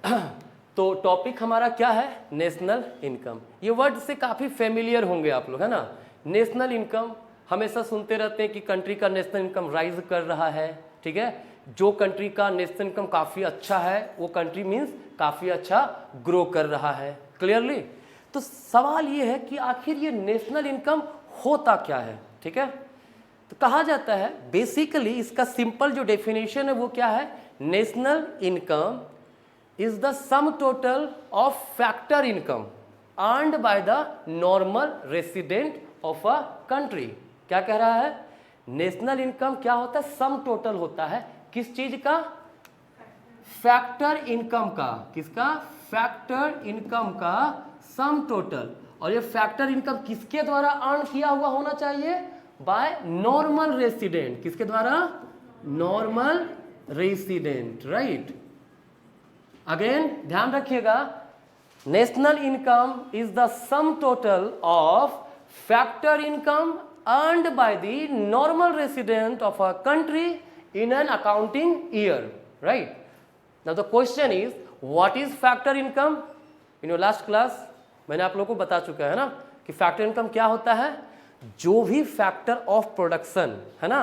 तो टॉपिक हमारा क्या है, नेशनल इनकम। ये वर्ड से काफ़ी फेमिलियर होंगे आप लोग, है ना। नेशनल इनकम हमेशा सुनते रहते हैं कि कंट्री का नेशनल इनकम राइज कर रहा है, ठीक है। जो कंट्री का नेशनल इनकम काफ़ी अच्छा है वो कंट्री मीन्स काफ़ी अच्छा ग्रो कर रहा है, क्लियरली। तो सवाल ये है कि आखिर ये नेशनल इनकम होता क्या है, ठीक है। तो कहा जाता है बेसिकली इसका सिंपल जो डेफिनेशन है वो क्या है, national income is the sum total of factor income earned by the normal resident of a country. क्या कह रहा है, नेशनल इनकम क्या होता है, सम टोटल होता है किस चीज का, फैक्टर इनकम का। किसका, फैक्टर इनकम का सम टोटल। और ये फैक्टर इनकम किसके द्वारा अर्न किया हुआ होना चाहिए, बाय नॉर्मल रेसिडेंट। किसके द्वारा, नॉर्मल रेसिडेंट, राइट। अगेन ध्यान रखिएगा, national income is the sum total of factor income earned by the normal resident of a country in an accounting year, right? Now the question is, what is factor income? In your last class मैंने आप लोगों को बता चुका है ना कि factor income क्या होता है, जो भी फैक्टर ऑफ प्रोडक्शन है ना,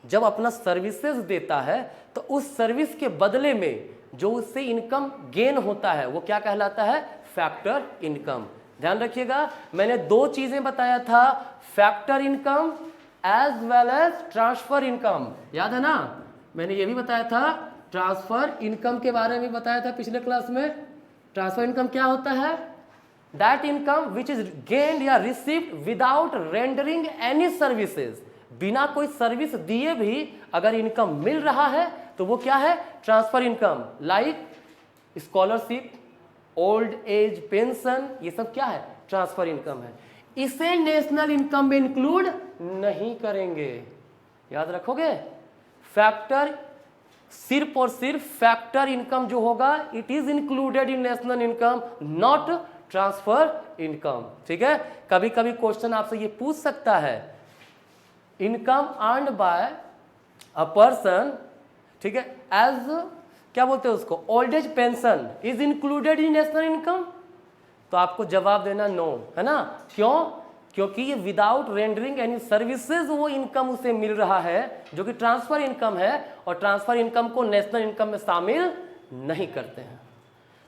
जब अपना सर्विसेज देता है तो उस सर्विस के बदले में जो उससे इनकम गेन होता है वो क्या कहलाता है, फैक्टर इनकम। ध्यान रखिएगा, मैंने दो चीजें बताया था, factor income as well as transfer income. याद है ना, मैंने ये भी बताया था, ट्रांसफर इनकम के बारे में बताया था पिछले क्लास में। ट्रांसफर इनकम क्या होता है, that income which is gained या received without rendering any services. बिना कोई सर्विस दिए भी अगर इनकम मिल रहा है तो वो क्या है, transfer income. Like scholarship, old age pension, ये सब क्या है, ट्रांसफर इनकम है। इसे नेशनल इनकम में इंक्लूड नहीं करेंगे, याद रखोगे। फैक्टर, सिर्फ और सिर्फ फैक्टर इनकम जो होगा it is included in national income, not transfer income, ठीक है। कभी कभी क्वेश्चन आपसे ये पूछ सकता है, income earned by a person, ठीक है, एज क्या बोलते हैं उसको, old age pension is included in national income. तो आपको जवाब देना नो, है ना। क्यों, क्योंकि ये विदाउट रेंडरिंग एनी सर्विसेज वो इनकम उसे मिल रहा है जो कि ट्रांसफर इनकम है, और ट्रांसफर इनकम को नेशनल इनकम में शामिल नहीं करते हैं।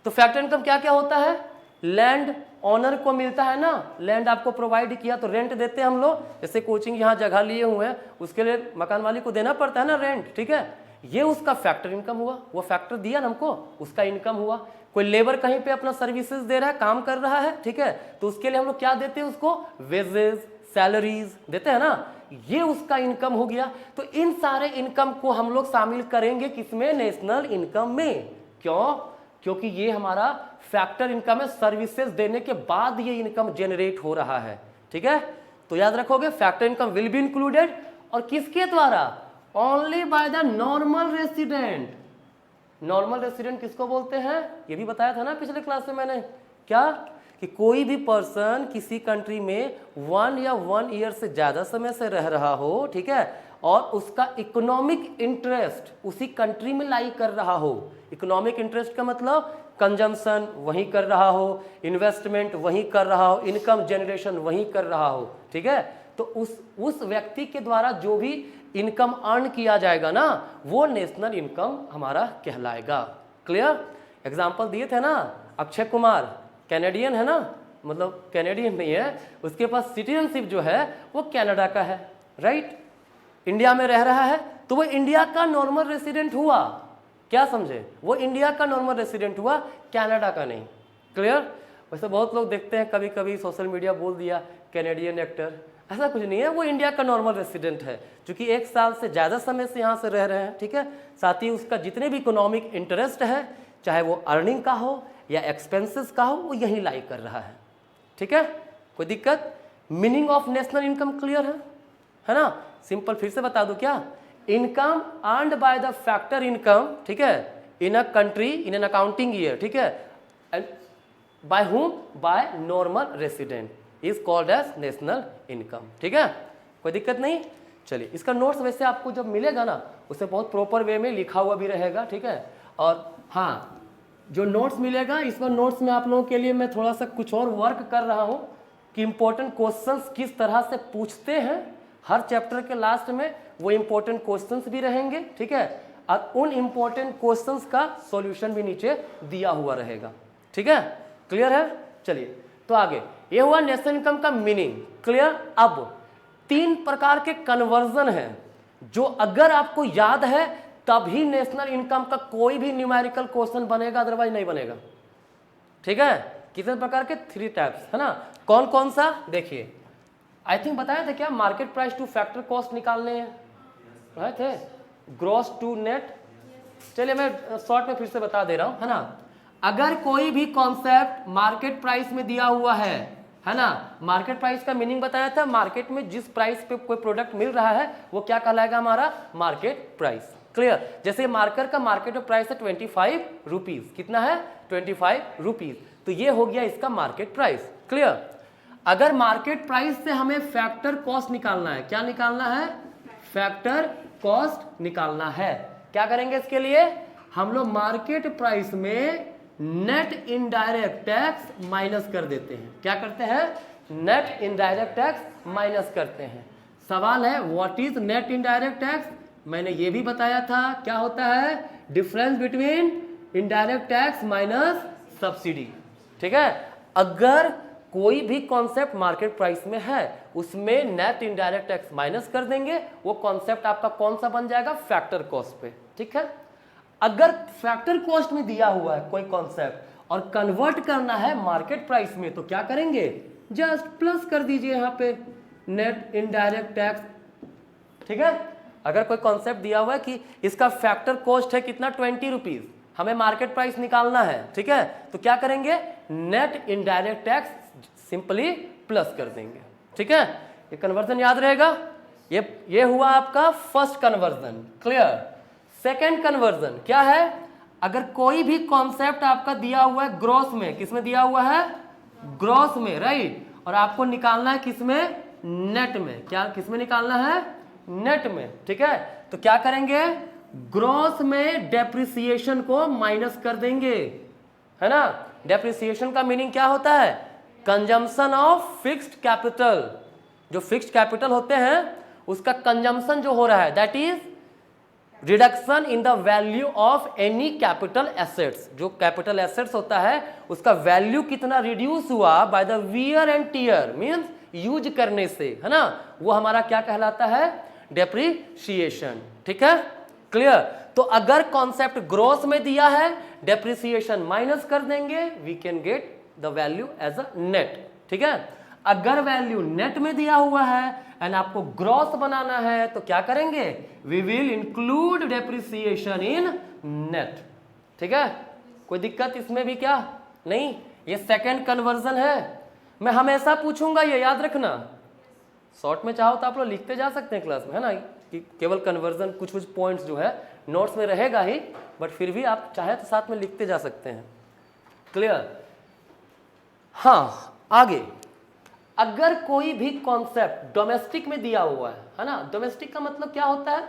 तो फैक्टर इनकम क्या क्या होता है, लैंड ऑनर को मिलता है ना, लैंड आपको प्रोवाइड किया तो रेंट देते हैं हम लोग। जैसे कोचिंग यहाँ जगह लिए हुए हैं उसके लिए मकान वाली को देना पड़ता है ना रेंट, ठीक है, ये उसका फैक्टर इनकम हुआ। वो फैक्टर दिया ना हमको, उसका इनकम हुआ। कोई लेबर कहीं पे अपना सर्विसेज दे रहा है, काम कर रहा है, ठीक है, तो उसके लिए हम लोग क्या देते हैं उसको, वेजेस, सैलरीज देते हैं ना, ये उसका इनकम हो गया। तो इन सारे इनकम को हम लोग शामिल करेंगे किसमें, नेशनल इनकम में। क्यों, क्योंकि ये हमारा फैक्टर इनकम है, सर्विसेज देने के बाद ये इनकम जनरेट हो रहा है, ठीक है। तो याद रखोगे, factor income will be included, और किसके द्वारा, only by the normal resident. Normal resident किसको बोलते हैं, ये भी बताया था ना पिछले क्लास में मैंने, क्या कि कोई भी पर्सन किसी कंट्री में 1 या 1 ईयर से ज़्यादा समय से रह रहा हो, ठीक है, और उसका इकोनॉमिक इंटरेस्ट उसी कंट्री में लाई कर रहा हो। इकोनॉमिक इंटरेस्ट का मतलब कंजम्पशन वहीं कर रहा हो, इन्वेस्टमेंट वहीं कर रहा हो, इनकम जनरेशन वहीं कर रहा हो, ठीक है। तो उस व्यक्ति के द्वारा जो भी इनकम अर्न किया जाएगा ना, वो नेशनल इनकम हमारा कहलाएगा। क्लियर, एग्जाम्पल दिए थे ना, अक्षय कुमार कैनेडियन है ना, मतलब कैनेडियन नहीं है, उसके पास सिटीजनशिप जो है वो कनाडा का है, राइट। इंडिया में रह रहा है तो वो इंडिया का नॉर्मल रेसिडेंट हुआ, क्या समझे, वो इंडिया का नॉर्मल रेसिडेंट हुआ, कनाडा का नहीं। क्लियर। वैसे बहुत लोग देखते हैं कभी कभी सोशल मीडिया बोल दिया कैनेडियन एक्टर, ऐसा कुछ नहीं है, वो इंडिया का नॉर्मल रेसिडेंट है, क्योंकि 1 साल से ज़्यादा समय से यहाँ से रह रहे हैं, ठीक है। साथ ही उसका जितने भी इकोनॉमिक इंटरेस्ट है, चाहे वो अर्निंग का हो या एक्सपेंसेस का हो, वो यहीं लाई कर रहा है, ठीक है। कोई दिक्कत, meaning of national income clear है ना। सिंपल फिर से बता दूं क्या, income earned by the factor income, ठीक है, in a country in an accounting year, ठीक है, by whom, by normal resident is called as national income, ठीक है। कोई दिक्कत नहीं। चलिए, इसका नोट्स वैसे आपको जब मिलेगा ना, उसे बहुत प्रॉपर वे में लिखा हुआ भी रहेगा, ठीक है। और हाँ, जो नोट्स मिलेगा इस पर नोट्स में आप लोगों के लिए मैं थोड़ा सा कुछ और वर्क कर रहा हूँ कि इम्पोर्टेंट क्वेश्चंस किस तरह से पूछते हैं हर चैप्टर के लास्ट में, वो इम्पोर्टेंट क्वेश्चंस भी रहेंगे, ठीक है, और उन इम्पोर्टेंट क्वेश्चंस का सॉल्यूशन भी नीचे दिया हुआ रहेगा, ठीक है, क्लियर है। चलिए तो आगे, ये हुआ नेशनल इनकम का मीनिंग, क्लियर। अब 3 प्रकार के कन्वर्जन हैं जो अगर आपको याद है तभी नेशनल इनकम का कोई भी न्यूमेरिकल क्वेश्चन बनेगा, अदरवाइज नहीं बनेगा, ठीक है। कितने प्रकार के? 3 टाइप्स, है ना। कौन कौन सा? देखिए, आई थिंक बताया था क्या, market price two factor cost निकालने हैं, रहे थे, ग्रॉस टू नेट। चलिए मैं शॉर्ट में फिर से बता दे रहा हूं, है ना। अगर कोई भी कॉन्सेप्ट मार्केट प्राइस में दिया हुआ है ना, मार्केट प्राइस का मीनिंग बताया था, मार्केट में जिस प्राइस पे कोई प्रोडक्ट मिल रहा है वो क्या कहलाएगा? हमारा मार्केट प्राइस, क्लियर। जैसे मार्कर का मार्केट प्राइस है 25 रुपीज, कितना है? 25 रुपीज, तो ये हो गया इसका मार्केट प्राइस, क्लियर। अगर मार्केट प्राइस से हमें फैक्टर कॉस्ट निकालना है, क्या निकालना है? फैक्टर कॉस्ट निकालना है। क्या करेंगे इसके लिए? हम लोग मार्केट प्राइस में नेट इनडायरेक्ट टैक्स माइनस कर देते हैं। क्या करते हैं? नेट इनडायरेक्ट टैक्स माइनस करते हैं। सवाल है what is net indirect tax? मैंने ये भी बताया था, क्या होता है? Difference between indirect tax minus subsidy, ठीक है। अगर कोई भी कॉन्सेप्ट मार्केट प्राइस में है उसमें नेट इनडायरेक्ट टैक्स माइनस कर देंगे, वो कॉन्सेप्ट आपका कौन सा बन जाएगा? फैक्टर कॉस्ट पे, ठीक है। अगर फैक्टर कॉस्ट में दिया हुआ है कोई कॉन्सेप्ट और कन्वर्ट करना है मार्केट प्राइस में, तो क्या करेंगे? जस्ट प्लस कर दीजिए यहाँ पे नेट इनडायरेक्ट टैक्स, ठीक है। अगर कोई कॉन्सेप्ट दिया हुआ है कि इसका फैक्टर कॉस्ट है कितना? 20 रुपीज, हमें मार्केट प्राइस निकालना है, ठीक है, तो क्या करेंगे? Net indirect tax simply plus कर देंगे, ठीक है। ये कन्वर्जन याद रहेगा। ये हुआ आपका first conversion, clear. Second conversion क्या है? अगर कोई भी कॉन्सेप्ट आपका दिया हुआ है ग्रॉस में, किसमें दिया हुआ है? ग्रॉस में, राइट, और आपको निकालना है किसमें? नेट में। क्या किसमें निकालना है? नेट में, ठीक है। तो क्या करेंगे? ग्रॉस में डेप्रिसिएशन को माइनस कर देंगे, है ना। डेप्रिसिएशन का मीनिंग क्या होता है? Consumption of fixed capital. जो फिक्स्ड कैपिटल होते हैं उसका कंजम्पशन जो हो रहा है, that is reduction in the value of any capital assets. जो कैपिटल एसेट्स होता है उसका वैल्यू कितना रिड्यूस हुआ by the wear and tear, means use करने से, है ना, वो हमारा क्या कहलाता है? डेप्रिसिएशन, ठीक है, क्लियर। तो अगर कॉन्सेप्ट ग्रॉस में दिया है, डेप्रिसिएशन माइनस कर देंगे, we can get the value as a net, ठीक है। अगर वैल्यू नेट में दिया हुआ है एंड आपको ग्रॉस बनाना है तो क्या करेंगे? We will include depreciation in net, ठीक है। कोई दिक्कत इसमें भी क्या? नहीं, ये सेकंड कन्वर्जन है। मैं हमेशा पूछूंगा, ये याद रखना। शॉर्ट में चाहो तो आप लोग लिखते जा सकते हैं क्लास में, है ना, कि केवल कन्वर्जन कुछ कुछ पॉइंट्स जो है नोट्स में रहेगा ही, बट फिर भी आप चाहे तो साथ में लिखते जा सकते हैं, क्लियर। हाँ, आगे, अगर कोई भी कॉन्सेप्ट डोमेस्टिक में दिया हुआ है ना, डोमेस्टिक का मतलब क्या होता है?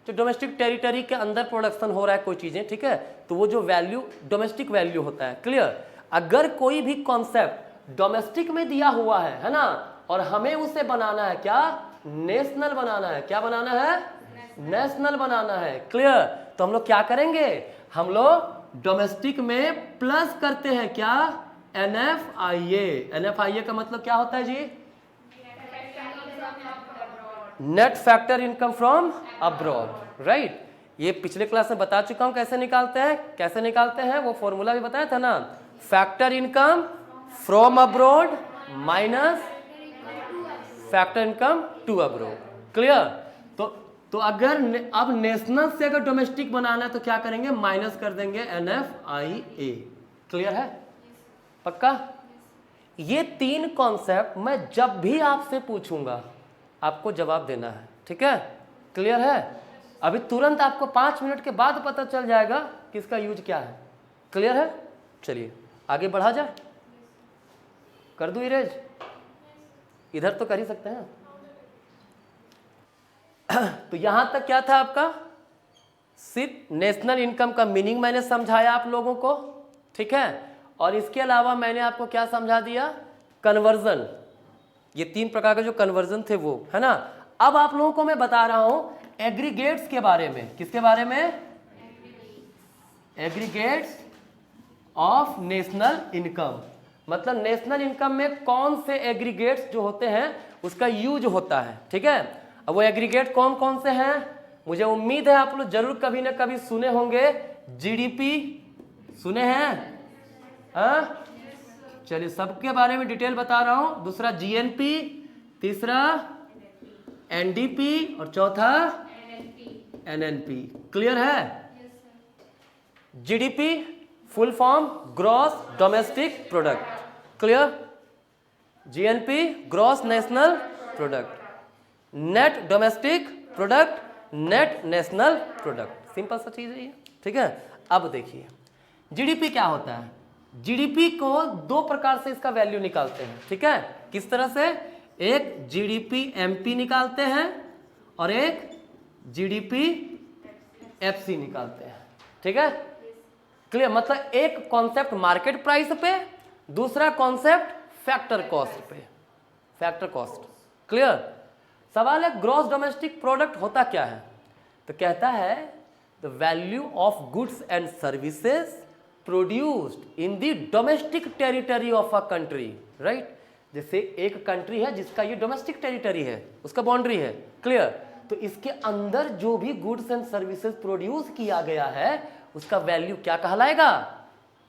जो डोमेस्टिक टेरिटरी के अंदर प्रोडक्शन हो रहा है कोई चीजें, ठीक है, तो वो जो वैल्यू डोमेस्टिक वैल्यू होता है, क्लियर। अगर कोई भी कॉन्सेप्ट डोमेस्टिक में दिया हुआ है ना, और हमें उसे बनाना है क्या? नेशनल बनाना है। क्या बनाना है? नेशनल बनाना है, क्लियर। तो हम लोग क्या करेंगे? हम लोग डोमेस्टिक में प्लस करते हैं क्या? NFIA। NFIA का मतलब क्या होता है जी? Net factor income from abroad, right. ये पिछले क्लास में बता चुका हूं कैसे निकालते हैं। कैसे निकालते हैं वो फॉर्मूला भी बताया था ना, factor income from abroad minus factor income to abroad, clear. तो अगर अब नेशनल से अगर डोमेस्टिक बनाना है तो क्या करेंगे? माइनस कर देंगे NFIA, क्लियर है, पक्का। ये 3 कॉन्सेप्ट मैं जब भी आपसे पूछूंगा आपको जवाब देना है, ठीक है, क्लियर है। अभी तुरंत आपको 5 मिनट के बाद पता चल जाएगा कि इसका यूज क्या है, क्लियर है। चलिए आगे बढ़ा जाए। कर दूं इरेज? इधर तो कर ही सकते हैं। तो यहां तक क्या था आपका? सिर्फ नेशनल इनकम का मीनिंग मैंने समझाया आप लोगों को, ठीक है। और इसके अलावा मैंने आपको क्या समझा दिया, कन्वर्जन, ये 3 प्रकार के जो कन्वर्जन थे वो, है ना। अब आप लोगों को मैं बता रहा हूं एग्रीगेट्स के बारे में। किसके बारे में? Aggregates of national income. मतलब नेशनल इनकम में कौन से एग्रीगेट्स जो होते हैं उसका यूज होता है, ठीक है। अब वो एग्रीगेट कौन कौन से हैं, मुझे उम्मीद है आप लोग जरूर कभी ना कभी सुने होंगे। जीडीपी सुने हैं? हाँ, चलिए सबके बारे में डिटेल बता रहा हूं। दूसरा जीएनपी, तीसरा एनडीपी और चौथा एनएनपी। क्लियर है? GDP full form gross domestic product, clear. GNP gross national product, net domestic product, net national product, simple सा चीज है ये, ठीक है। अब देखिए जीडीपी क्या होता है। जीडीपी को 2 प्रकार से इसका वैल्यू निकालते हैं, ठीक है। किस तरह से? एक जीडीपी एमपी निकालते हैं और एक जीडीपी एफसी निकालते हैं, ठीक है। क्लियर? मतलब एक कॉन्सेप्ट मार्केट प्राइस पे, दूसरा कॉन्सेप्ट फैक्टर कॉस्ट पे, फैक्टर कॉस्ट। क्लियर? सवाल है ग्रॉस डोमेस्टिक प्रोडक्ट होता क्या है, तो कहता है the value of goods and services produced in the domestic territory of a country, right. जैसे एक कंट्री है जिसका ये डोमेस्टिक टेरिटरी है, उसका बाउंड्री है, क्लियर। तो इसके अंदर जो भी गुड्स एंड सर्विसेज प्रोड्यूस किया गया है उसका वैल्यू क्या कहलाएगा?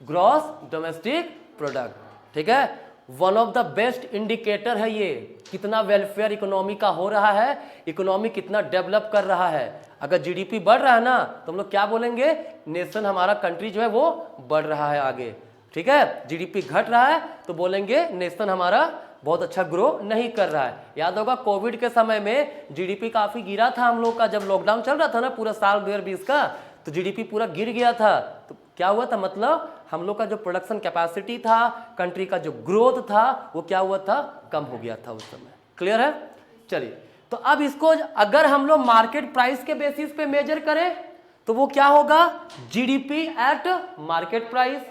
ग्रॉस डोमेस्टिक प्रोडक्ट, ठीक है। One of the best indicator है ये, कितना वेलफेयर इकोनॉमी का हो रहा है, इकोनॉमी कितना डेवलप कर रहा है। अगर जीडीपी बढ़ रहा है ना तो हम लोग क्या बोलेंगे? नेशन, हमारा कंट्री जो है वो बढ़ रहा है आगे, ठीक है। जीडीपी घट रहा है तो बोलेंगे नेशन हमारा बहुत अच्छा ग्रो नहीं कर रहा है। याद होगा कोविड के समय में जीडीपी काफी गिरा था हम लोग का, जब लॉकडाउन चल रहा था ना पूरा साल 2020 का, तो जीडीपी पूरा गिर गया था। तो क्या हुआ था, मतलब हम लोग का जो प्रोडक्शन कैपेसिटी था, कंट्री का जो ग्रोथ था वो क्या हुआ था? कम हो गया था उस समय। क्लियर है? चलिए, तो अब इसको अगर हम लोग मार्केट प्राइस के बेसिस पे मेजर करें तो वो क्या होगा? GDP at market price.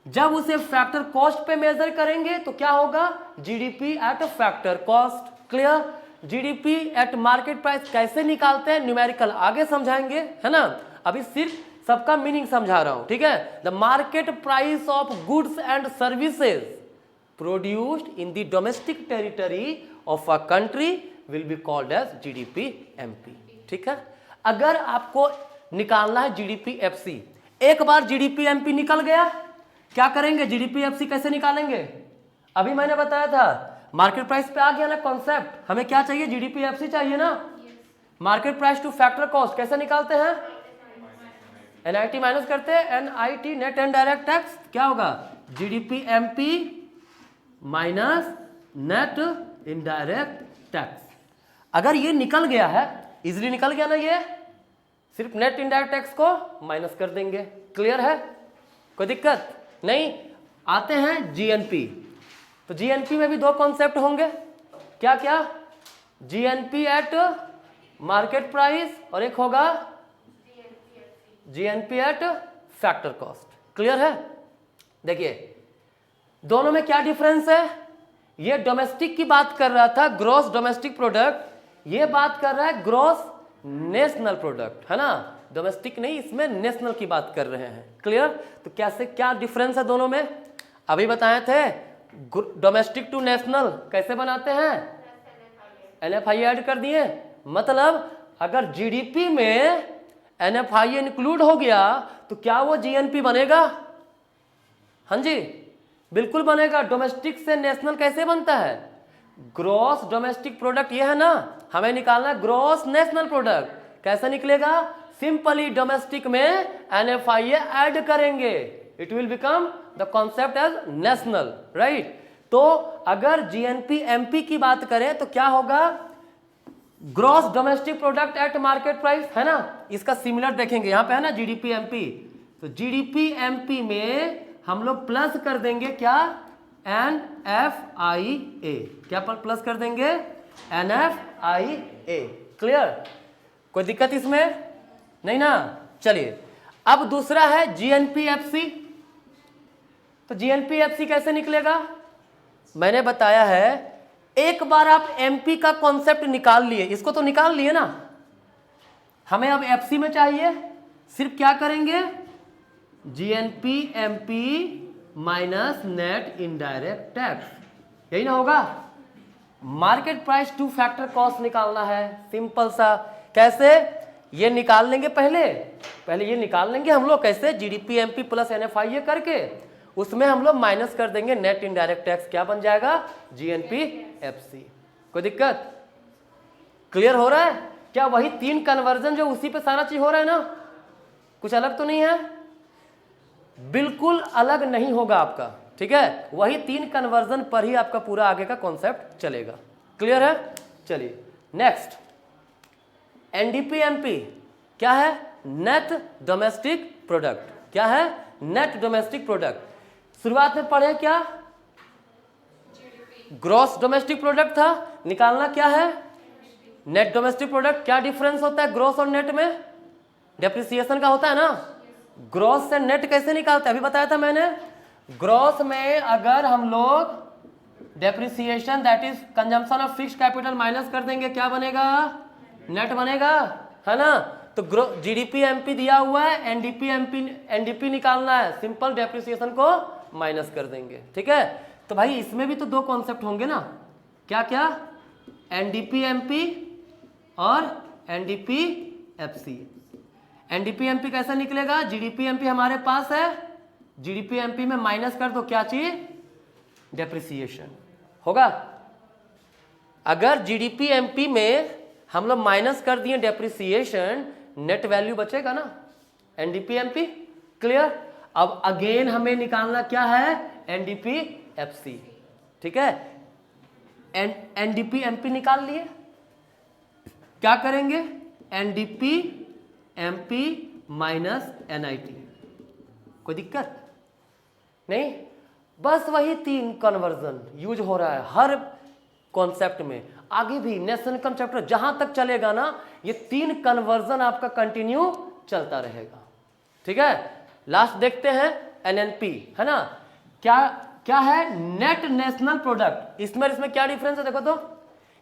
जब उसे फैक्टर कॉस्ट पे मेजर करेंगे तो क्या होगा? GDP at factor cost. Clear? GDP at market price कैसे निकालते हैं, न्यूमेरिकल आगे समझाएंगे, है ना। अभी सिर्फ सबका मीनिंग समझा रहा हूं, ठीक है। The market price of goods and services produced in the domestic territory of a country will be called as GDP MP, ठीक है। अगर आपको निकालना है जीडीपी एफसी, एक बार जीडीपी एमपी निकल गया, क्या करेंगे? जीडीपी एफसी कैसे निकालेंगे? अभी मैंने बताया था मार्केट प्राइस पे आ गया ना कॉन्सेप्ट, हमें क्या चाहिए? जीडीपी एफसी चाहिए ना। Market price two factor cost कैसे निकालते हैं? एनआईटी माइनस करते हैं, NIT net and direct tax, क्या होगा? GDP MP minus net indirect tax. अगर ये निकल गया है, इजिली निकल गया ना, ये सिर्फ नेट इनडायरेक्ट टैक्स को माइनस कर देंगे। क्लियर है? कोई दिक्कत नहीं। आते हैं जीएनपी, तो जीएनपी में भी 2 कॉन्सेप्ट होंगे, क्या क्या? जीएनपी एट मार्केट प्राइस और एक होगा GNP eight factor cost. Clear है? देखिए दोनों में क्या डिफरेंस है। ये डोमेस्टिक की बात कर रहा था, ग्रॉस डोमेस्टिक प्रोडक्ट, ये बात कर रहा है ग्रॉस नेशनल प्रोडक्ट, है ना। डोमेस्टिक नहीं, इसमें नेशनल की बात कर रहे हैं। क्लियर? तो कैसे, क्या डिफरेंस है दोनों में? अभी बताए थे डोमेस्टिक टू नेशनल कैसे बनाते हैं? एनएफआई ऐड कर दिए। मतलब अगर जीडीपी में एनएफआई इंक्लूड हो गया तो क्या वो जीएनपी बनेगा? हाँ जी, बिल्कुल बनेगा। डोमेस्टिक से नेशनल कैसे बनता है? ग्रॉस डोमेस्टिक प्रोडक्ट ये है ना, हमें निकालना है ग्रॉस नेशनल प्रोडक्ट। कैसे निकलेगा? सिंपली डोमेस्टिक में एनएफआई ऐड करेंगे, it will become the concept as national, right. तो अगर जीएनपी एमपी की बात करें तो क्या होगा? Gross domestic product at market price, है ना। इसका सिमिलर देखेंगे, यहां पे है ना जीडीपी एमपी, तो जीडीपी एमपी में हम लोग प्लस कर देंगे क्या? एनएफआईए। क्या पर प्लस कर देंगे? एनएफआईए। क्लियर? कोई दिक्कत इसमें नहीं ना। चलिए अब दूसरा है जीएनपीएफसी। तो जीएनपीएफसी कैसे निकलेगा? मैंने बताया है, एक बार आप एमपी का कॉन्सेप्ट निकाल लिए, इसको तो निकाल लिए ना, हमें अब एफसी में चाहिए, सिर्फ क्या करेंगे, GNP MP minus net indirect tax, यही ना होगा। Market price two factor cost निकालना है, सिंपल सा। कैसे? ये निकाल लेंगे, पहले ये निकाल लेंगे हम लोग, कैसे, जीडीपी एमपी प्लस एनएफआईए करके, उसमें हम लोग माइनस कर देंगे नेट इनडायरेक्ट टैक्स, क्या बन जाएगा, जीएनपी एफसी। कोई दिक्कत? क्लियर हो रहा है? क्या वही 3 कन्वर्जन जो उसी पे सारा चीज हो रहा है ना, कुछ अलग तो नहीं है? बिल्कुल अलग नहीं होगा आपका, ठीक है, वही 3 कन्वर्जन पर ही आपका पूरा आगे का कॉन्सेप्ट चलेगा। क्लियर है? चलिए नेक्स्ट, एनडीपीएमपी क्या है, नेट डोमेस्टिक प्रोडक्ट। क्या है? Net domestic product. शुरुआत में पढ़े क्या, ग्रॉस डोमेस्टिक प्रोडक्ट था, निकालना क्या है, नेट डोमेस्टिक प्रोडक्ट। क्या डिफरेंस होता है ग्रॉस और नेट में? डेप्रिसिएशन का होता है ना। ग्रॉस से नेट कैसे निकालते हैं, अभी बताया था मैंने। ग्रॉस में अगर हम लोग depreciation that is consumption of fixed capital minus कर देंगे, क्या बनेगा, नेट बनेगा, है ना। तो जीडीपी एमपी दिया हुआ है, एनडीपी निकालना है, सिंपल डेप्रिसिएशन को माइनस कर देंगे, ठीक है। तो भाई इसमें भी तो 2 कॉन्सेप्ट होंगे ना, क्या क्या, एनडीपी एमपी और एनडीपी एफसी। एनडीपी एमपी कैसा निकलेगा, जीडीपी एमपी हमारे पास है, जीडीपी एमपी में माइनस कर दो क्या चीज, डेप्रिसिएशन होगा। अगर जीडीपी एमपी में हम लोग माइनस कर दिए डेप्रिसिएशन, नेट वैल्यू बचेगा ना, एनडीपी एमपी। क्लियर? अब अगेन हमें निकालना क्या है, एनडीपी एफसी, ठीक है। एनडीपी एमपी निकाल लिए, क्या करेंगे, एनडीपी एमपी माइनस एनआईटी। कोई दिक्कत नहीं? बस वही 3 कन्वर्जन यूज हो रहा है हर कॉन्सेप्ट में। आगे भी नेशनल इनकम चैप्टर जहां तक चलेगा ना, ये 3 कन्वर्जन आपका कंटिन्यू चलता रहेगा, ठीक है। लास्ट देखते हैं एनएनपी, है ना। क्या क्या है, नेट नेशनल प्रोडक्ट। इसमें क्या डिफरेंस है देखो तो,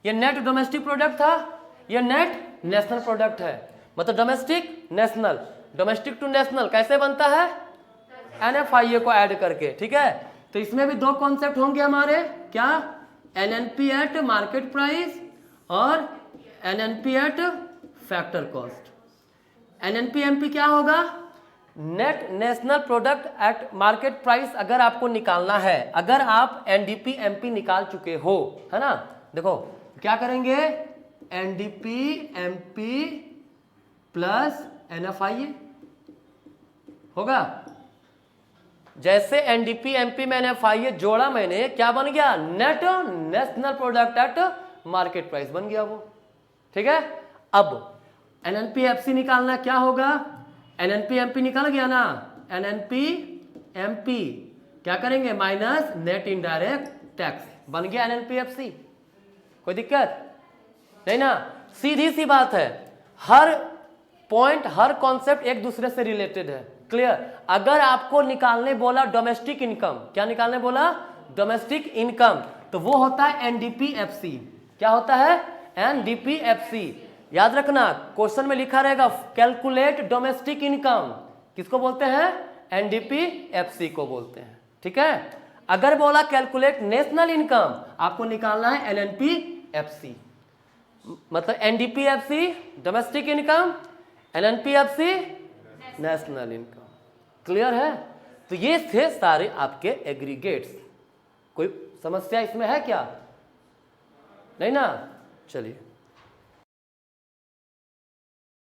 ये नेट डोमेस्टिक प्रोडक्ट था, ये नेट नेशनल प्रोडक्ट है। मतलब domestic national, domestic to national कैसे बनता है, एनएफआईए को ऐड करके, ठीक है। तो इसमें भी 2 कॉन्सेप्ट होंगे हमारे, क्या, एनएनपी एट मार्केट प्राइस और NNP eight factor cost. NNP MP क्या होगा, net national product at market price अगर आपको निकालना है, अगर आप एनडीपी एमपी निकाल चुके हो, है ना। देखो क्या करेंगे, एनडीपी एमपी प्लस एनएफआईए होगा। जैसे एनडीपी एमपी में एनएफआईए जोड़ा मैंने, क्या बन गया, net national product at market price बन गया वो, ठीक है। अब एनएनपी एफसी निकालना, क्या होगा, एनएनपी एमपी निकल गया ना, एनएनपी एमपी क्या करेंगे, माइनस नेट इनडायरेक्ट टैक्स, बन गया एनएनपी एफसी। कोई दिक्कत नहीं ना, सीधी सी बात है, हर पॉइंट हर कॉन्सेप्ट एक दूसरे से रिलेटेड है। क्लियर? अगर आपको निकालने बोला डोमेस्टिक इनकम, क्या निकालने बोला, डोमेस्टिक इनकम, तो वो होता है एनडीपीएफसी। क्या होता है, एनडीपीएफसी। याद रखना, क्वेश्चन में लिखा रहेगा कैलकुलेट डोमेस्टिक इनकम, किसको बोलते हैं, एनडीपीएफसी को बोलते हैं, ठीक है। अगर बोला कैलकुलेट नेशनल इनकम, आपको निकालना है एनएनपीएफसी। मतलब NDPFC domestic income, NNPFC national income. Clear है? तो ये थे सारे आपके एग्रीगेट्स। कोई समस्या इसमें है क्या? नहीं ना? चलिए।